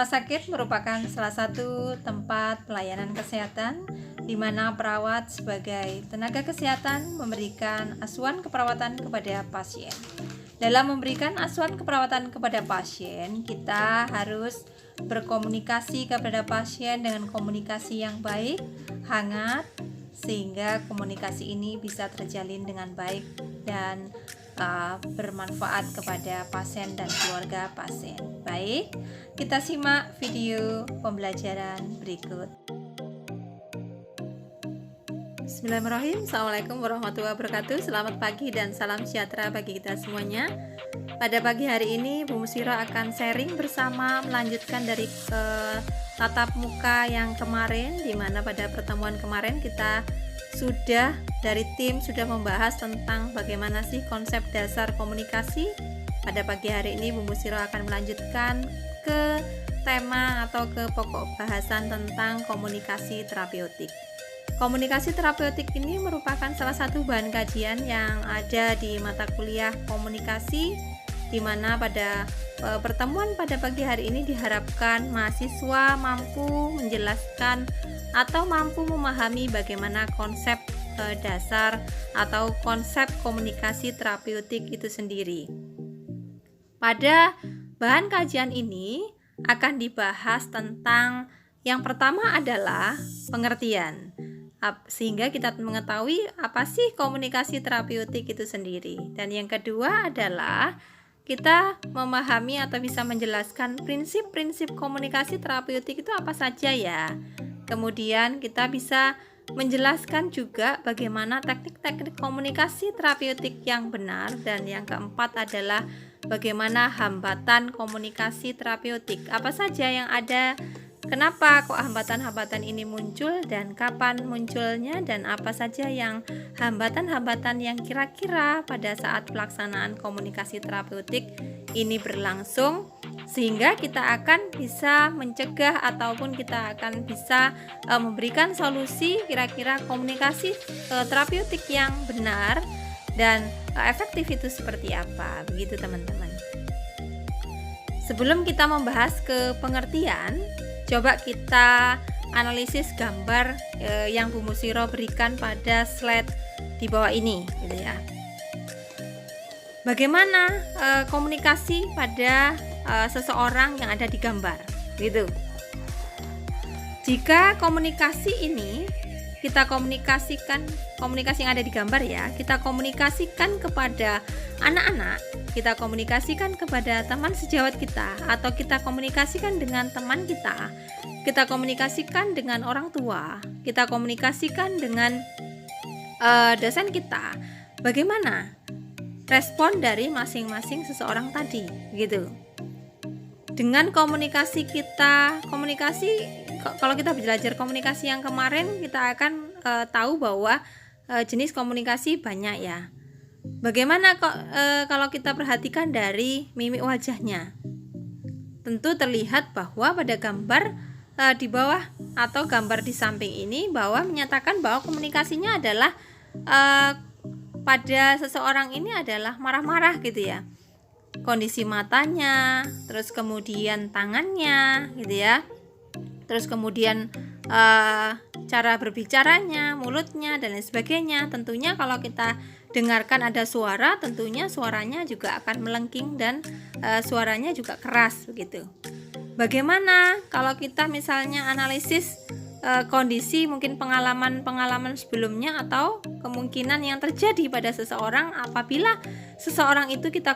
Rumah sakit merupakan salah satu tempat pelayanan kesehatan di mana perawat sebagai tenaga kesehatan memberikan asuhan keperawatan kepada pasien. Dalam memberikan asuhan keperawatan kepada pasien, kita harus berkomunikasi kepada pasien dengan komunikasi yang baik, hangat, sehingga komunikasi ini bisa terjalin dengan baik dan bermanfaat kepada pasien dan keluarga pasien. Baik, kita simak video pembelajaran berikut. Bismillahirrahmanirrahim. Assalamualaikum warahmatullahi wabarakatuh. Selamat pagi dan salam sejahtera bagi kita semuanya. Pada pagi hari ini Bu Musyiro akan sharing bersama melanjutkan dari tatap muka yang kemarin, di mana pada pertemuan kemarin kita sudah dari tim sudah membahas tentang bagaimana sih konsep dasar komunikasi. Pada pagi hari ini Bu Musyiro akan melanjutkan ke tema atau ke pokok bahasan tentang komunikasi terapeutik. Komunikasi terapeutik ini merupakan salah satu bahan kajian yang ada di mata kuliah komunikasi, di mana pada pertemuan pada pagi hari ini diharapkan mahasiswa mampu menjelaskan atau mampu memahami bagaimana konsep dasar atau konsep komunikasi terapeutik itu sendiri. Pada bahan kajian ini akan dibahas tentang yang pertama adalah pengertian, sehingga kita mengetahui apa sih komunikasi terapeutik itu sendiri. Dan yang kedua adalah kita memahami atau bisa menjelaskan prinsip-prinsip komunikasi terapeutik itu apa saja ya. Kemudian kita bisa menjelaskan juga bagaimana teknik-teknik komunikasi terapeutik yang benar. Dan yang keempat adalah bagaimana hambatan komunikasi terapeutik. Apa saja yang ada, kenapa kok hambatan-hambatan ini muncul dan kapan munculnya, dan apa saja yang hambatan-hambatan yang kira-kira pada saat pelaksanaan komunikasi terapeutik ini berlangsung, sehingga kita akan bisa mencegah ataupun kita akan bisa memberikan solusi kira-kira komunikasi terapeutik yang benar dan efektif itu seperti apa, begitu teman-teman. Sebelum kita membahas ke pengertian, coba kita analisis gambar yang Bu Musyiro berikan pada slide di bawah ini, gitu ya. Bagaimana komunikasi pada seseorang yang ada di gambar, gitu. Jika komunikasi ini kita komunikasikan, komunikasi yang ada di gambar ya, kita komunikasikan kepada anak-anak, kita komunikasikan kepada teman sejawat kita, atau kita komunikasikan dengan teman kita komunikasikan dengan orang tua, kita komunikasikan dengan dosen kita. Bagaimana respon dari masing-masing seseorang tadi, gitu. Dengan komunikasi kita, kalau kita belajar komunikasi yang kemarin, kita akan tahu bahwa jenis komunikasi banyak ya. Bagaimana kalau kita perhatikan dari mimik wajahnya? Tentu terlihat bahwa pada gambar di bawah atau gambar di samping ini bahwa menyatakan bahwa komunikasinya adalah pada seseorang ini adalah marah-marah, gitu ya. Kondisi matanya, terus kemudian tangannya, gitu ya. Terus kemudian cara berbicaranya, mulutnya, dan lain sebagainya. Tentunya kalau kita dengarkan ada suara, tentunya suaranya juga akan melengking dan suaranya juga keras, begitu. Bagaimana kalau kita misalnya analisis kondisi mungkin pengalaman sebelumnya atau kemungkinan yang terjadi pada seseorang apabila seseorang itu kita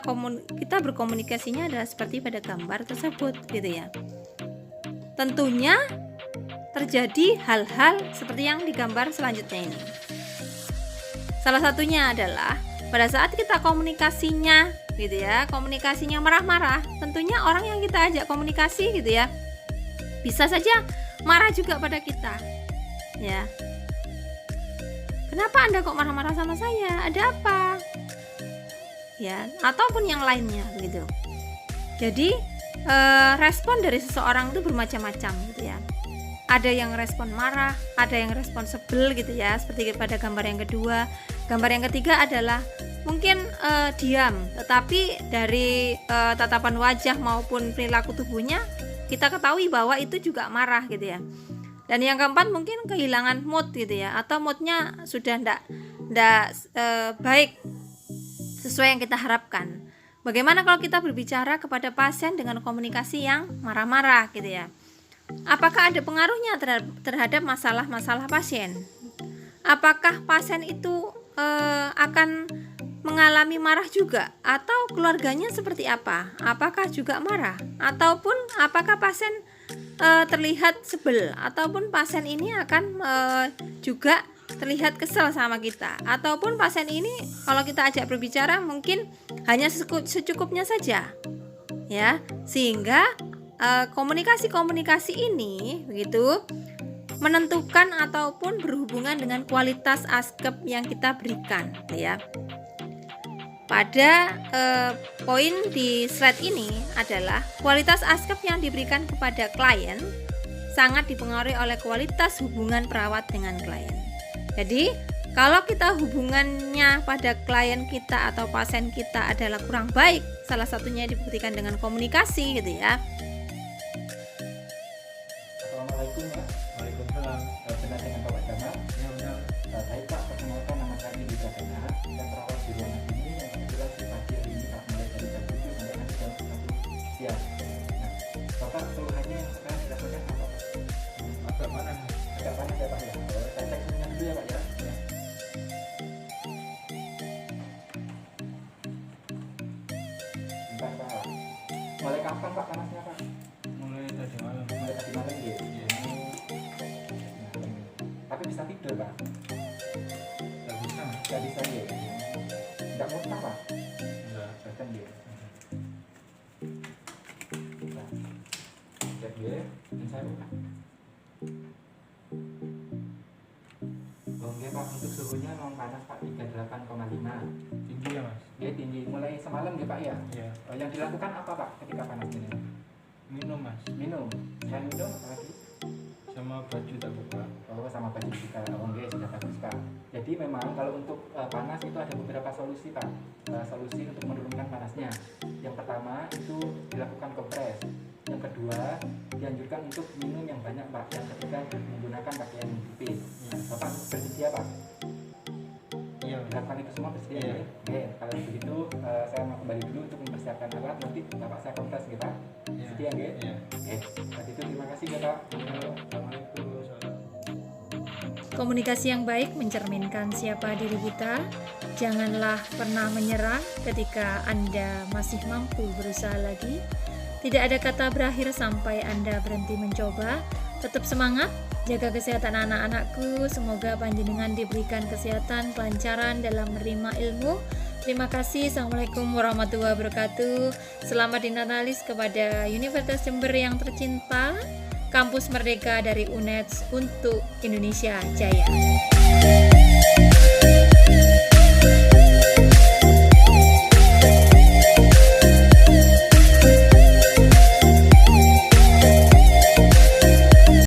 berkomunikasinya adalah seperti pada gambar tersebut, gitu ya. Tentunya terjadi hal-hal seperti yang digambar selanjutnya ini. Salah satunya adalah pada saat kita komunikasinya, gitu ya, komunikasinya marah-marah, tentunya orang yang kita ajak komunikasi, gitu ya, bisa saja marah juga pada kita, ya. Kenapa Anda kok marah-marah sama saya? Ada apa? Ya, ataupun yang lainnya, begitu. Jadi respon dari seseorang itu bermacam-macam, gitu ya. Ada yang respon marah, ada yang respon sebel, gitu ya, seperti pada gambar yang kedua. Gambar yang ketiga adalah mungkin diam, tetapi dari tatapan wajah maupun perilaku tubuhnya kita ketahui bahwa itu juga marah gitu ya. Dan yang keempat mungkin kehilangan mood gitu ya, atau moodnya sudah ndak baik sesuai yang kita harapkan. Bagaimana kalau kita berbicara kepada pasien dengan komunikasi yang marah-marah gitu ya? Apakah ada pengaruhnya terhadap masalah-masalah pasien? Apakah pasien itu akan mengalami marah juga, atau keluarganya seperti apa? Apakah juga marah, ataupun apakah pasien terlihat sebel, ataupun pasien ini akan juga terlihat kesal sama kita, ataupun pasien ini kalau kita ajak berbicara mungkin hanya secukupnya saja ya, sehingga komunikasi ini begitu menentukan ataupun berhubungan dengan kualitas ASKEP yang kita berikan ya. Pada poin di slide ini adalah kualitas ASKEP yang diberikan kepada klien sangat dipengaruhi oleh kualitas hubungan perawat dengan klien. Jadi kalau kita hubungannya pada klien kita atau pasien kita adalah kurang baik, salah satunya dibuktikan dengan komunikasi gitu ya. Assalamualaikum Pak. Waalaikumsalam. Benar dengan Bapak Camat? Ya benar. Baik Pak, perkenalkan nama saya Edi Pradana dan perawat di ruangan ini yang kebetulan di pagi hari ini Pak, mulai dari jam 7 sampai nanti jam 1 siang. Nah, Bapak keluhannya yang sekarang dirasakan apa Pak? Agak panas ya Pak ya? Saya cek suhunya dulu ya Pak ya. Bentar Pak. Mulai kapan Pak panasnya Pak? Mulai tadi malam. Mulai tadi malam ya? Ya, Tapi bisa tidur Pak? nggak bisa. Nggak bisa ya? Nggak muntah Pak? Enggak. Bahkan ya? Nah, cek ya, ini saya buka. Oke Pak, untuk suhunya non panas Pak 38,5. Tinggi ya Mas? Ya tinggi, mulai semalam ya Pak ya? Iya. Yang dilakukan apa Pak ketika panas ini? Minum Mas. Minum, selain minum apa lagi? Sama baju tak buka. Oh sama baju juga, oke sudah bagus Pak. Jadi memang kalau untuk panas itu ada beberapa solusi Pak. Solusi untuk menurunkan panasnya. Yang pertama itu dilakukan kompres. Yang kedua dianjurkan untuk minum yang banyak Pak. Yang ketiga menggunakan pakaian tipis. Bapak bersedia Pak? Iya. Dilakukan itu semua bersedia Iya. ya? Oke, kalau begitu saya mau kembali dulu untuk mempersiapkan alat. Nanti Bapak saya kompres ya Pak. Iya. Sedia nggih? Iya. Oke, kalau itu terima kasih ya Pak. Assalamualaikum. Komunikasi yang baik mencerminkan siapa diri kita. Janganlah pernah menyerah ketika Anda masih mampu berusaha lagi. Tidak ada kata berakhir sampai Anda berhenti mencoba. Tetap semangat, jaga kesehatan anak-anakku. Semoga panjenengan diberikan kesehatan, kelancaran dalam menerima ilmu. Terima kasih. Assalamualaikum warahmatullahi wabarakatuh. Selamat dinatalis kepada Universitas Jember yang tercinta, Kampus Merdeka dari UNED untuk Indonesia Jaya.